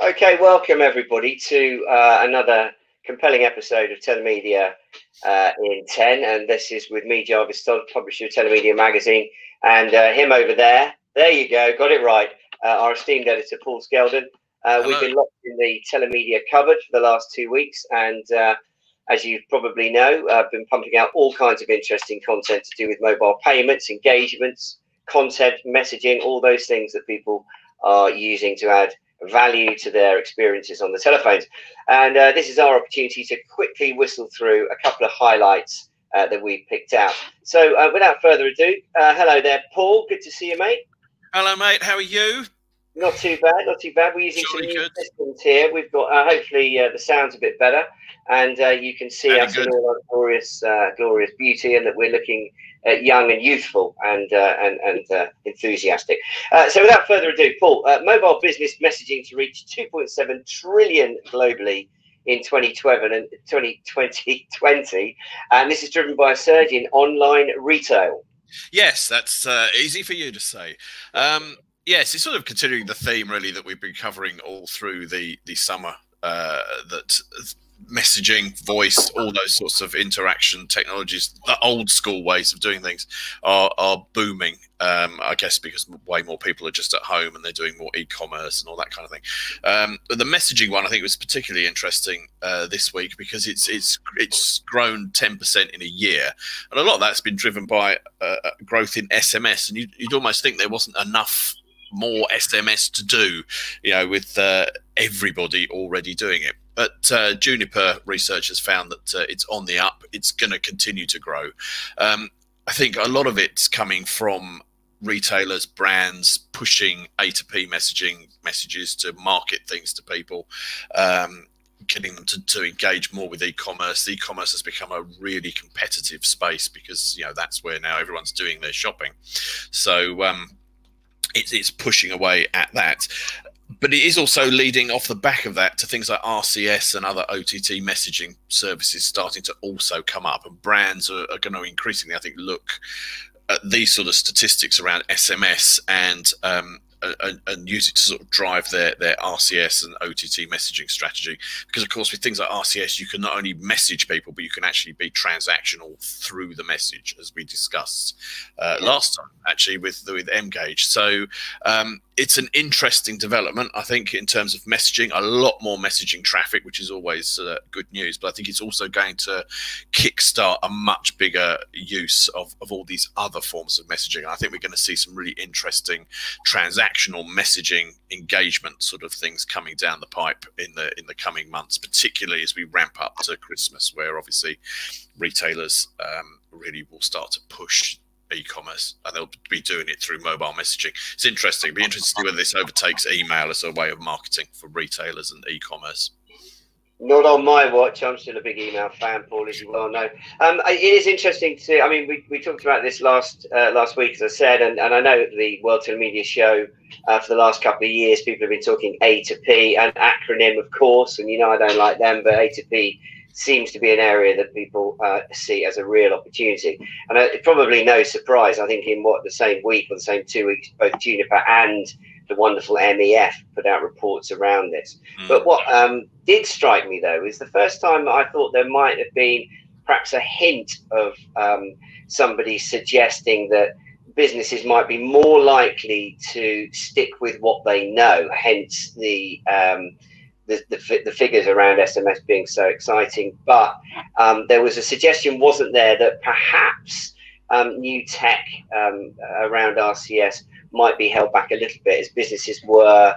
Okay, welcome everybody to another compelling episode of Telemedia in 10. And this is with me, Jarvis Todd, publisher of Telemedia magazine, and him over there. There you go, got it right. Our esteemed editor, Paul Skeldon. We've been locked in the Telemedia cupboard for the last 2 weeks, and as you probably know, I've been pumping out all kinds of interesting content to do with mobile payments, engagements, content, messaging, all those things that people are using to add value to their experiences on the telephones. And this is our opportunity to quickly whistle through a couple of highlights that we've picked out. So without further ado, hello there, Paul. Good to see you, mate. Hello, mate. How are you? Not too bad, not too bad. We're using some new systems here. We've got hopefully the sound's a bit better, and you can see us in all our glorious, glorious beauty, and that we're looking young and youthful and enthusiastic. So without further ado, Paul, mobile business messaging to reach 2.7 trillion globally in 2020, and this is driven by a surge in online retail. Yes, that's easy for you to say. Yes, it's sort of continuing the theme really that we've been covering all through the summer, that messaging, voice, all those sorts of interaction technologies, the old school ways of doing things are booming, I guess because way more people are just at home and they're doing more e-commerce and all that kind of thing. But the messaging one I think was particularly interesting this week because it's grown 10% in a year, and a lot of that's been driven by growth in SMS, and you'd almost think there wasn't enough more SMS to do, you know, with everybody already doing it. But Juniper research has found that it's on the up. It's going to continue to grow. I think a lot of it's coming from retailers, brands pushing A2P messages to market things to people, getting them to engage more with e-commerce. E-commerce has become a really competitive space because, you know, that's where now everyone's doing their shopping. So it's pushing away at that. But it is also leading off the back of that to things like RCS and other OTT messaging services starting to also come up. And brands are going to increasingly, I think, look at these sort of statistics around SMS and use it to sort of drive their RCS and OTT messaging strategy. Because, of course, with things like RCS, you can not only message people, but you can actually be transactional through the message, as we discussed last time, actually, with Mgage. So it's an interesting development, I think, in terms of messaging. A lot more messaging traffic, which is always good news. But I think it's also going to kickstart a much bigger use of all these other forms of messaging. I think we're going to see some really interesting transactional messaging engagement sort of things coming down the pipe in the coming months, particularly as we ramp up to Christmas, where obviously retailers really will start to push e-commerce, and they'll be doing it through mobile messaging. It's interesting. It'll be interesting to see whether this overtakes email as a way of marketing for retailers and e-commerce. Not on my watch. I'm still a big email fan, Paul, as you well know. It is interesting to. I mean, we talked about this last week, as I said, and I know at the World Telemedia Show for the last couple of years, people have been talking A2P, an acronym, of course, and you know I don't like them, but A2P seems to be an area that people see as a real opportunity. And probably no surprise, I think in the same week or the same 2 weeks, both Juniper and the wonderful MEF put out reports around this. But what did strike me, though, is the first time I thought there might have been perhaps a hint of somebody suggesting that businesses might be more likely to stick with what they know, hence the figures around SMS being so exciting. But there was a suggestion, wasn't there, that perhaps new tech around RCS might be held back a little bit as businesses were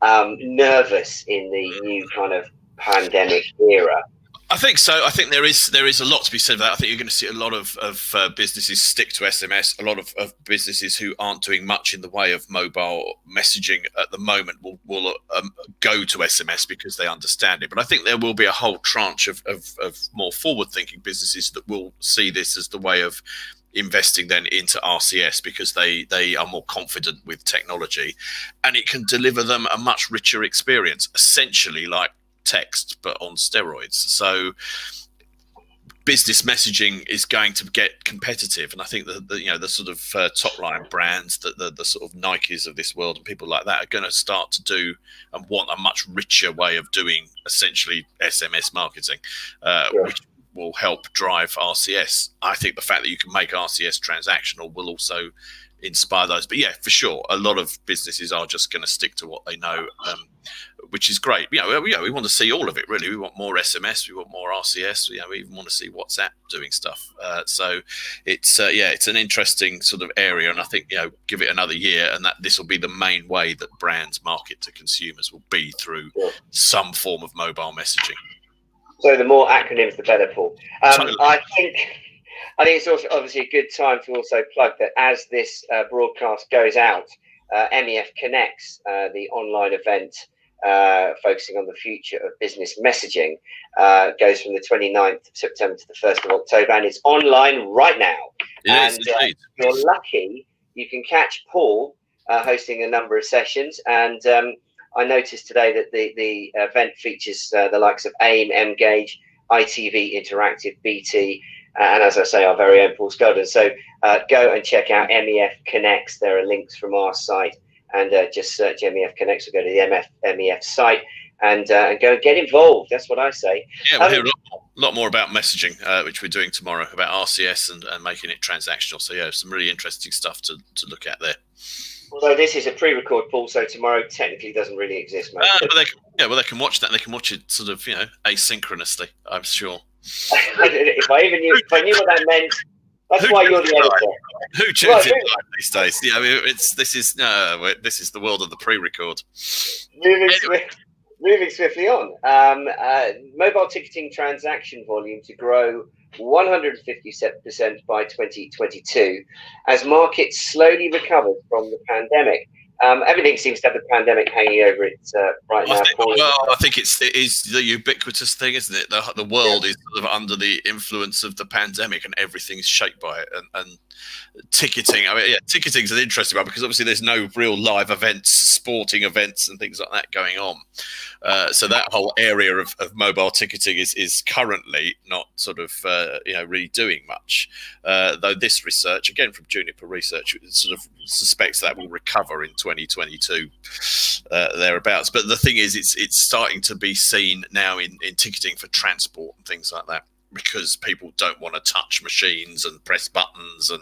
nervous in the new kind of pandemic era. I think so. I think there is a lot to be said for that. I think you're going to see a lot of businesses stick to SMS. A lot of businesses who aren't doing much in the way of mobile messaging at the moment will go to SMS because they understand it. But I think there will be a whole tranche of more forward-thinking businesses that will see this as the way of investing then into RCS because they are more confident with technology, and it can deliver them a much richer experience, essentially like text but on steroids. So business messaging is going to get competitive, and I think that the sort of top line brands, the sort of Nikes of this world and people like that are going to start to do and want a much richer way of doing essentially SMS marketing, which will help drive RCS. I think the fact that you can make RCS transactional will also inspire those. But yeah, for sure, a lot of businesses are just going to stick to what they know, which is great. We want to see all of it, really. We want more SMS, we want more RCS. We even want to see WhatsApp doing stuff. So it's it's an interesting sort of area, and I think give it another year, and that this will be the main way that brands market to consumers will be through some form of mobile messaging. So the more acronyms, the better, Paul. Totally. I think it's also obviously a good time to also plug that as this broadcast goes out, MEF Connects, the online event focusing on the future of business messaging, goes from the 29th of September to the 1st of October, and it's online right now. If you're lucky, you can catch Paul hosting a number of sessions, and I noticed today that the event features the likes of AIM, Mgage, ITV Interactive, BT, and as I say, our very own Paul Skelton. So go and check out MEF Connects. There are links from our site, and just search MEF Connects or go to the MEF site and go and get involved. That's what I say. Yeah, we'll hear a lot more about messaging, which we're doing tomorrow, about RCS and making it transactional. So yeah, some really interesting stuff to look at there. Although this is a pre-record, Paul, so tomorrow technically doesn't really exist, mate. But they can watch that. And they can watch it sort of, asynchronously, I'm sure. if I knew what that meant, that's why you're the editor. Who tunes in live these days? Yeah, I mean, this is the world of the pre-record. Moving swiftly on. Mobile ticketing transaction volume to grow 157% by 2022 as markets slowly recover from the pandemic. Everything seems to have the pandemic hanging over it right now. I think it is the ubiquitous thing, isn't it? The world is sort of under the influence of the pandemic, and everything's shaped by it. And ticketing, I mean, ticketing is an interesting one because obviously there's no real live events, sporting events, and things like that going on. So that whole area of mobile ticketing is currently not sort of really doing much. Though this research, again from Juniper Research, sort of suspects that will recover in 2022 thereabouts. But the thing is, it's starting to be seen now in ticketing for transport and things like that, because people don't want to touch machines and press buttons and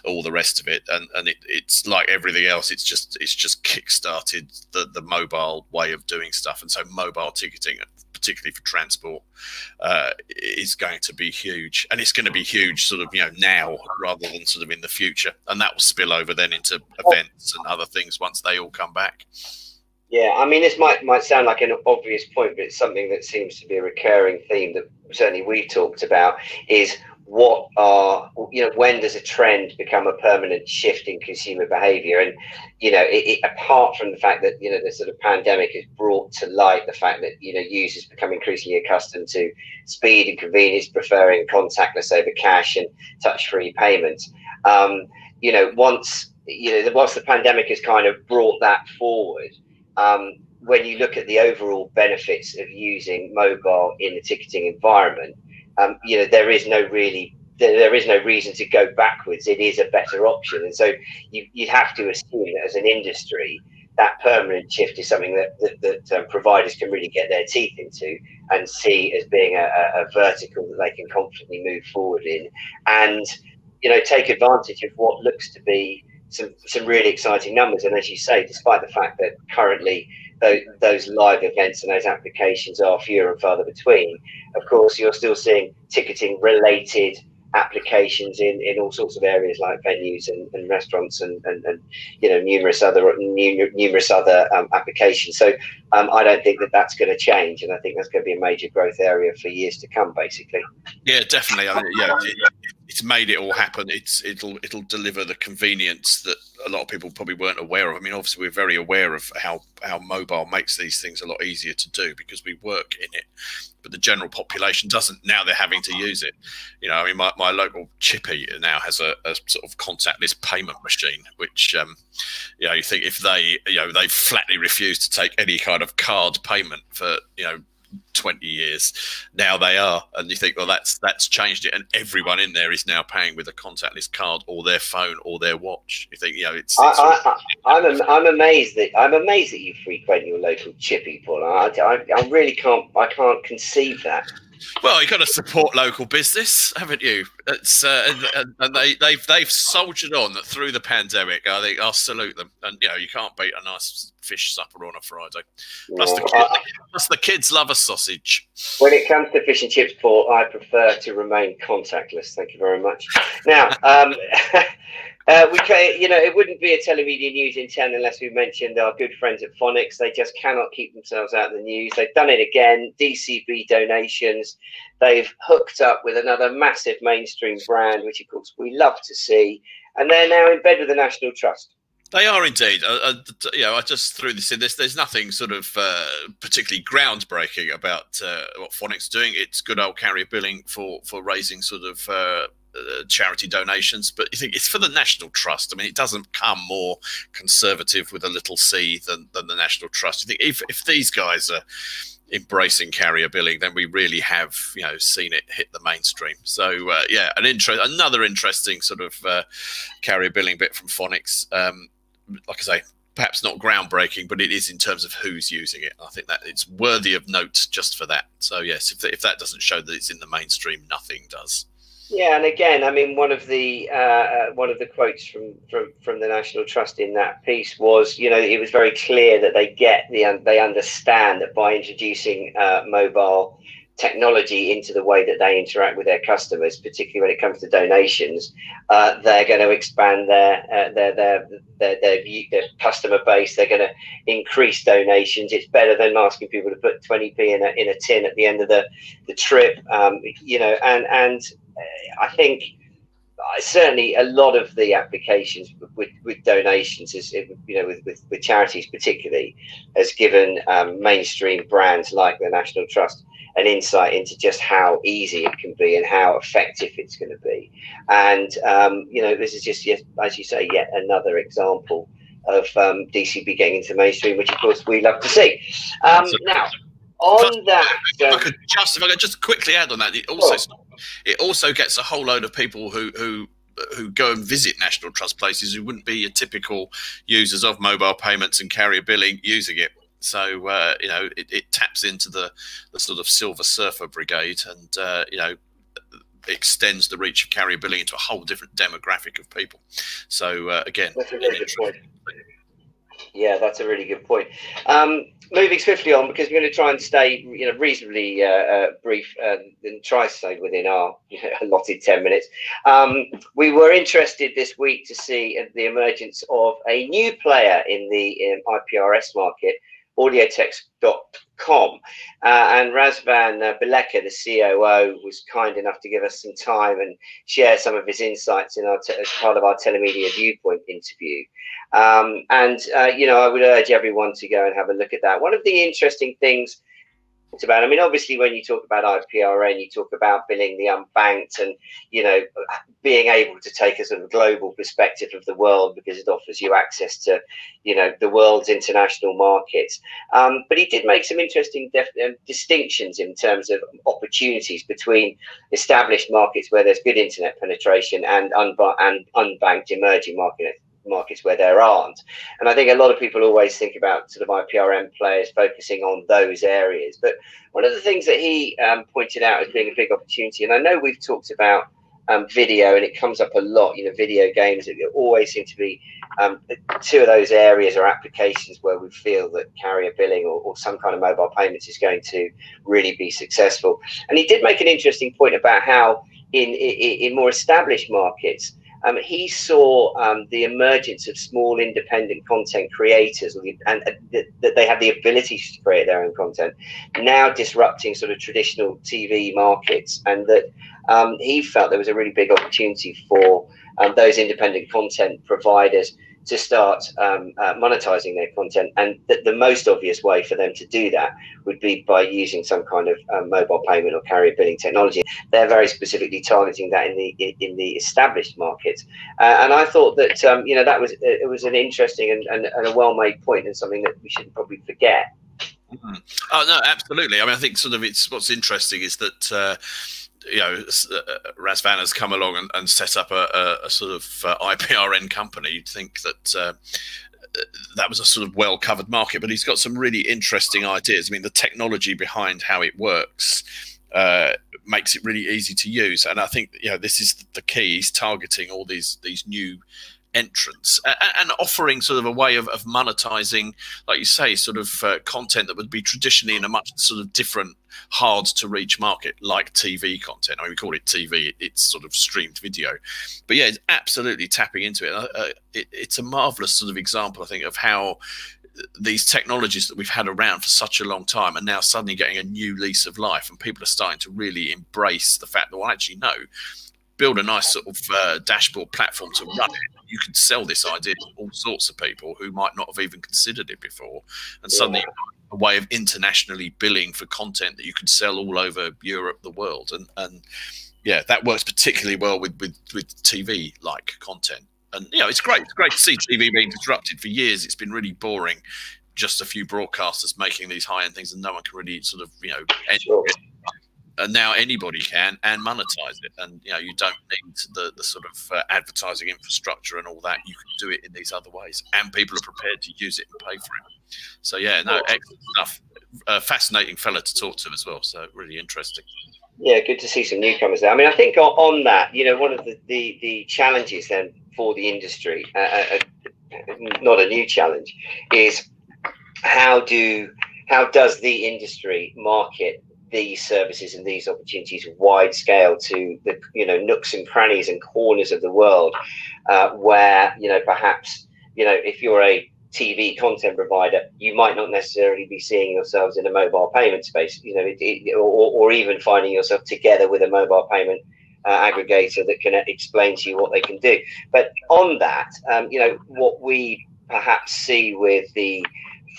all the rest of it, and it's like everything else. It's just kick-started the mobile way of doing stuff, and so mobile ticketing, particularly for transport, is going to be huge, and it's going to be huge sort of now rather than sort of in the future, and that will spill over then into events and other things once they all come back. Yeah, I mean, this might sound like an obvious point, but it's something that seems to be a recurring theme that certainly we've talked about, is when does a trend become a permanent shift in consumer behavior? And, apart from the fact that, the sort of pandemic has brought to light the fact that, users become increasingly accustomed to speed and convenience, preferring contactless over cash and touch-free payments. Once the pandemic has kind of brought that forward, when you look at the overall benefits of using mobile in the ticketing environment, there is no reason to go backwards. It is a better option, and so you'd have to assume that as an industry, that permanent shift is something that providers can really get their teeth into and see as being a vertical that they can confidently move forward in, and take advantage of what looks to be some really exciting numbers. And as you say, despite the fact that currently those live events and those applications are fewer and farther between, of course, you're still seeing ticketing related applications in all sorts of areas like venues and restaurants and numerous other applications. So I don't think that that's going to change, and I think that's going to be a major growth area for years to come, basically. Yeah, definitely. I mean, it's made it all happen. It'll deliver the convenience that a lot of people probably weren't aware of. I mean, obviously we're very aware of how mobile makes these things a lot easier to do because we work in it, but the general population doesn't. Now they're having to use it. I mean, my local chippy now has a sort of contactless payment machine, which you think if they flatly refuse to take any kind of card payment for 20 years. Now they are, and you think, well, that's changed it, and everyone in there is now paying with a contactless card or their phone or their watch. You think, I'm amazed that you frequent your local chippy, Paul. I really can't conceive that. Well, you've got to support local business, haven't you? It's and they've soldiered on through the pandemic. I think I'll salute them. And you can't beat a nice fish supper on a Friday. Plus, the kids love a sausage. When it comes to fish and chips, Paul, I prefer to remain contactless. Thank you very much. Now, it wouldn't be a Telemedia News in 10 unless we mentioned our good friends at Phonics. They just cannot keep themselves out of the news. They've done it again. DCB donations. They've hooked up with another massive mainstream brand, which of course we love to see. And they're now in bed with the National Trust. They are indeed. I just threw this in. There's nothing sort of particularly groundbreaking about what Phonics are doing. It's good old carrier billing for raising sort of charity donations, but you think it's for the National Trust. I mean, it doesn't come more conservative with a little c than the National Trust. You think if these guys are embracing carrier billing, then we really have seen it hit the mainstream. So another interesting sort of carrier billing bit from Phonics. Like I say, perhaps not groundbreaking, but it is in terms of who's using it. I think that it's worthy of note just for that. So yes, if that doesn't show that it's in the mainstream, nothing does. Yeah, and again, I mean, one of the quotes from the National Trust in that piece was, it was very clear that they understand that by introducing mobile technology into the way that they interact with their customers, particularly when it comes to donations, they're going to expand their customer base. They're going to increase donations. It's better than asking people to put 20p in a tin at the end of the trip. I think certainly a lot of the applications with donations is, with charities particularly, has given mainstream brands like the National Trust an insight into just how easy it can be and how effective it's going to be. And, this is just, as you say, yet another example of DCB getting into mainstream, which of course we love to see. Now, on that, if I could just quickly add on that, it also gets a whole load of people who go and visit National Trust places who wouldn't be your typical users of mobile payments and carrier billing using it. So it taps into the sort of Silver Surfer brigade, and extends the reach of carrier billing into a whole different demographic of people. So again, that's a really good point. Yeah, that's a really good point. Moving swiftly on, because we're going to try and stay, reasonably brief and try to stay within our allotted 10 minutes. We were interested this week to see the emergence of a new player in the IPRS market, Audiotextcom, and Razvan Bileka, the COO, was kind enough to give us some time and share some of his insights in as part of our Telemedia Viewpoint interview. I would urge everyone to go and have a look at that. One of the interesting things it's about, I mean, obviously when you talk about IPRN, you talk about billing the unbanked and, being able to take a sort of global perspective of the world because it offers you access to, the world's international markets. But he did make some interesting distinctions in terms of opportunities between established markets where there's good internet penetration and unbanked emerging markets where there aren't. And I think a lot of people always think about sort of IPRM players focusing on those areas. But one of the things that he pointed out as being a big opportunity, and I know we've talked about video, and it comes up a lot, video games, it always seem to be two of those areas or applications where we feel that carrier billing or some kind of mobile payments is going to really be successful. And he did make an interesting point about how in more established markets, he saw the emergence of small independent content creators, and that they have the ability to create their own content, now disrupting sort of traditional TV markets, and that he felt there was a really big opportunity for those independent content providers to start monetizing their content, and that the most obvious way for them to do that would be by using some kind of mobile payment or carrier billing technology. They're very specifically targeting that in the established markets, and I thought that that was an interesting and a well-made point, and something that we shouldn't probably forget. Oh no, absolutely. I mean, I think sort of what's interesting is that Razvan has come along and set up a sort of IPRN company. You'd think that that was a sort of well-covered market, but he's got some really interesting ideas. I mean, the technology behind how it works makes it really easy to use, and I think this is the key. He's targeting all these new entrants and offering sort of a way of monetizing, like you say, sort of content that would be traditionally in a much sort of different, hard to reach market, like TV content. I mean, we call it TV, it's sort of streamed video, but yeah, it's absolutely tapping into it. It's a marvelous sort of example, I think, of how these technologies that we've had around for such a long time are now suddenly getting a new lease of life, and people are starting to really embrace the fact that, well, actually, no, build a nice sort of dashboard platform to run it. You can sell this idea to all sorts of people who might not have even considered it before, and suddenly you've got a way of internationally billing for content that you can sell all over Europe, the world, and yeah, that works particularly well with TV like content. And it's great. It's great to see TV being disrupted. For years, it's been really boring. Just a few broadcasters making these high-end things, and no one can really sort of and now anybody can and monetize it. And you don't need the sort of advertising infrastructure and all that. You can do it in these other ways, and people are prepared to use it and pay for it. So yeah, no, excellent stuff. Fascinating fella to talk to as well. So really interesting. Yeah, good to see some newcomers there. I mean, I think on that, one of the challenges then for the industry, not a new challenge, is how does the industry market these services and these opportunities wide scale to the nooks and crannies and corners of the world, where perhaps if you're a TV content provider, you might not necessarily be seeing yourselves in a mobile payment space, or even finding yourself together with a mobile payment aggregator that can explain to you what they can do. But on that, what we perhaps see with the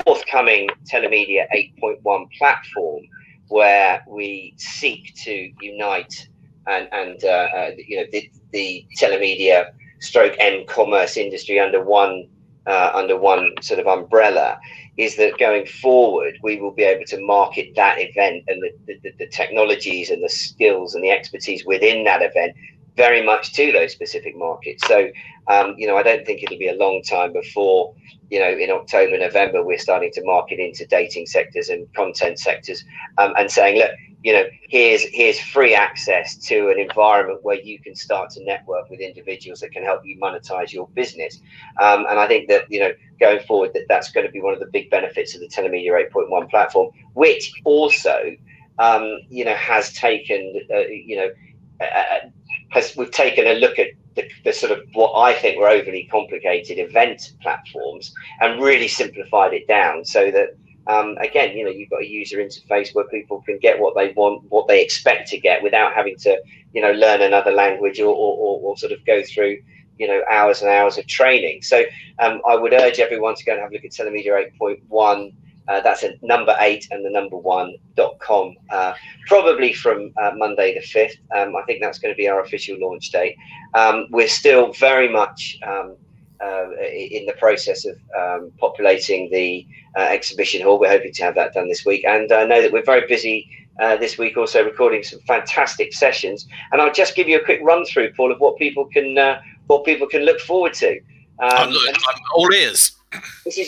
forthcoming Telemedia 8.1 platform, where we seek to unite and the telemedia stroke m-commerce industry under one sort of umbrella, is that going forward we will be able to market that event and the technologies and the skills and the expertise within that event very much to those specific markets. So I don't think it'll be a long time before in October, November, we're starting to market into dating sectors and content sectors, and saying, look, here's free access to an environment where you can start to network with individuals that can help you monetize your business. And I think that going forward, that's going to be one of the big benefits of the Telemedia 8.1 platform, which also has taken we've taken a look at the sort of what I think were overly complicated event platforms and really simplified it down, so that again, you've got a user interface where people can get what they want, what they expect to get, without having to learn another language or sort of go through hours and hours of training. So I would urge everyone to go and have a look at Telemedia 8.1. That's at number 8 and the number 1.com, probably from Monday the 5th. I think that's going to be our official launch date. We're still very much in the process of populating the exhibition hall. We're hoping to have that done this week, and I know that we're very busy this week also recording some fantastic sessions. And I'll just give you a quick run through, Paul, of what people can look forward to. I'm all ears. This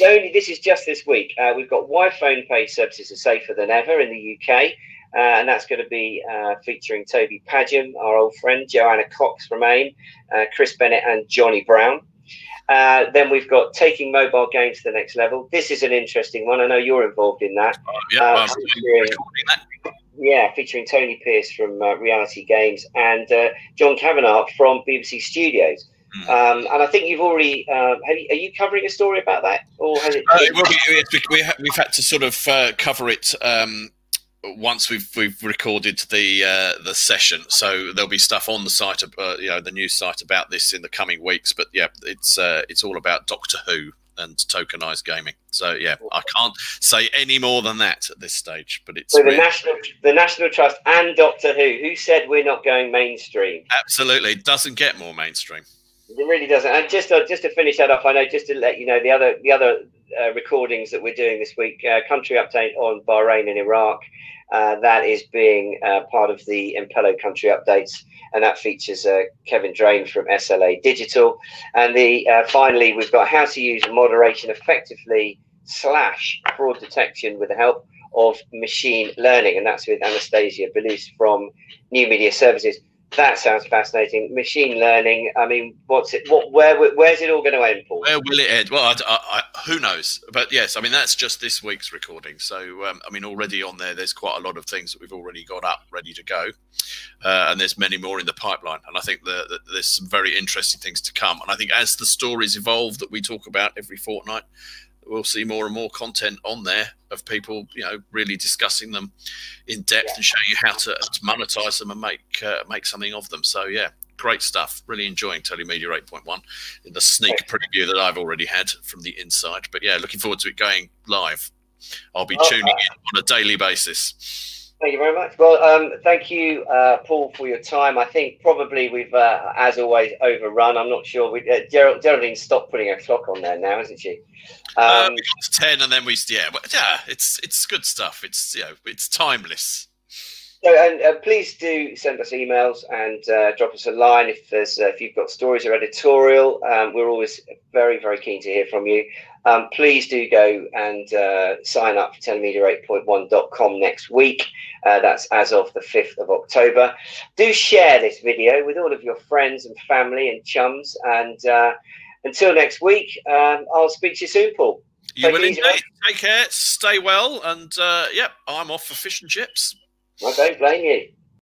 is just this week. We've got why phone pay services are safer than ever in the UK, and that's going to be featuring Toby Padgham, our old friend, Joanna Cox from AIM, Chris Bennett and Johnny Brown. Then we've got taking mobile games to the next level. This is an interesting one. I know you're involved in that. Featuring Tony Pierce from Reality Games and John Kavanagh from BBC Studios. And I think you've already are you covering a story about that, or has it? We've had to sort of cover it once we've recorded the session, so there'll be stuff on the site, the news site about this in the coming weeks. But yeah, it's all about Doctor Who and tokenized gaming. So yeah, I can't say any more than that at this stage. But it's so the National Trust and Doctor Who said we're not going mainstream. Absolutely, it doesn't get more mainstream. It really doesn't. And just to finish that off, I know, just to let you know, the other recordings that we're doing this week. Country update on Bahrain and Iraq. That is being part of the Impello country updates, and that features Kevin Drain from SLA Digital. And finally, we've got how to use moderation effectively / fraud detection with the help of machine learning, and that's with Anastasia Belus from New Media Services. That sounds fascinating. Machine learning. I mean, where's it all going to end, Paul? Where will it end? Well, who knows? But yes, I mean, that's just this week's recording. So, I mean, already on there's quite a lot of things that we've already got up ready to go. And there's many more in the pipeline. And I think that there's some very interesting things to come. And I think as the stories evolve that we talk about every fortnight, we'll see more and more content on there of people, you know, really discussing them in depth and showing you how to monetize them and make something of them. So yeah, great stuff. Really enjoying Telemedia 8.1 in the sneak preview that I've already had from the inside. But yeah, looking forward to it going live. I'll be tuning in on a daily basis. Thank you very much. Well, thank you, Paul, for your time. I think probably we've, as always, overrun. I'm not sure. Geraldine stopped putting her clock on there now, isn't she? We got to 10, and then it's good stuff. It's it's timeless. So, and please do send us emails and drop us a line if you've got stories or editorial. We're always very, very keen to hear from you. Please do go and sign up for telemedia8.1.com next week. That's as of the 5th of October. Do share this video with all of your friends and family and chums. And until next week, I'll speak to you soon, Paul. You will indeed. Take care, stay well, and I'm off for fish and chips. I don't blame you.